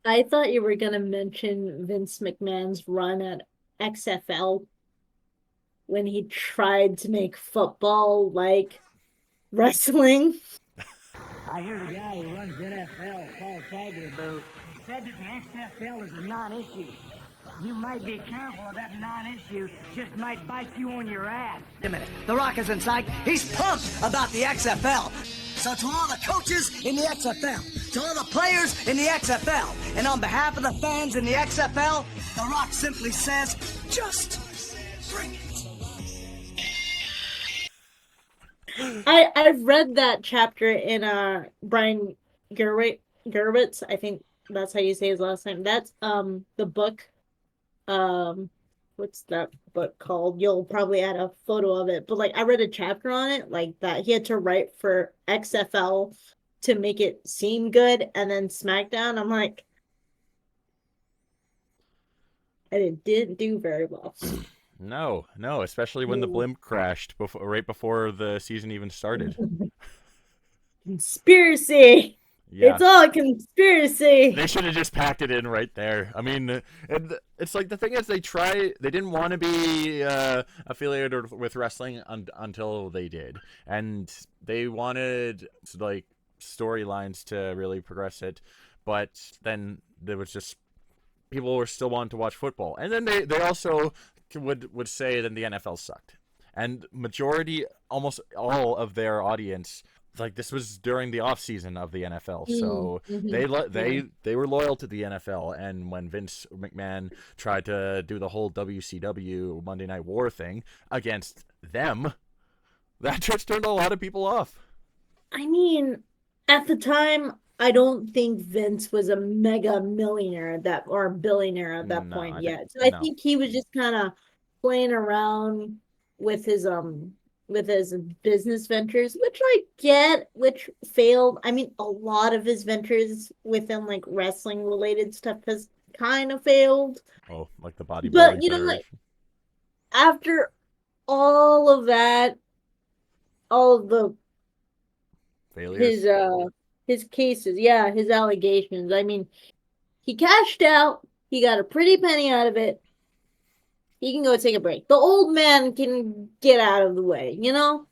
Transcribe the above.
I thought you were gonna mention Vince McMahon's run at XFL when he tried to make football like wrestling. I hear the guy who runs NFL, Paul Tagliabue, said that the XFL is a non-issue. You might be careful of that non-issue, just might bite you on your ass. Wait a minute. The Rock isn't psyched. He's pumped about the XFL. So to all the coaches in the XFL, to all the players in the XFL, and on behalf of the fans in the XFL, The Rock simply says, just bring it. I've read that chapter in Brian Gerwitz. I think that's how you say his last name. That's the book. Um what's that book called? You'll probably add a photo of it. But like I read a chapter on it, like that he had to write for XFL to make it seem good, and then SmackDown, I'm like, and it didn't do very well. No, no, especially when the blimp crashed right before the season even started. Conspiracy. Yeah. It's all a conspiracy. They should have just packed it in right there. I mean, it's like the thing is they didn't want to be affiliated with wrestling until they did, and they wanted like storylines to really progress it, but then there was just people were still wanting to watch football, and then they also would say that the NFL sucked, and majority almost all of their audience, like this was during the off season of the NFL, so they were loyal to the NFL. And when Vince McMahon tried to do the whole WCW Monday Night War thing against them, that just turned a lot of people off. I mean, at the time, I don't think Vince was a mega millionaire at that or billionaire at that No, point I think yet. So I no. think he was just kind of playing around with his business ventures, which I get, which failed. I mean, a lot of his ventures within like wrestling related stuff has kind of failed. Oh, like the But Bodybuilding you know, like Federation. after all of that, all of the his Failures. uh his cases, yeah, his allegations. I mean, he cashed out. He got a pretty penny out of it. He can go take a break. The old man can get out of the way, you know?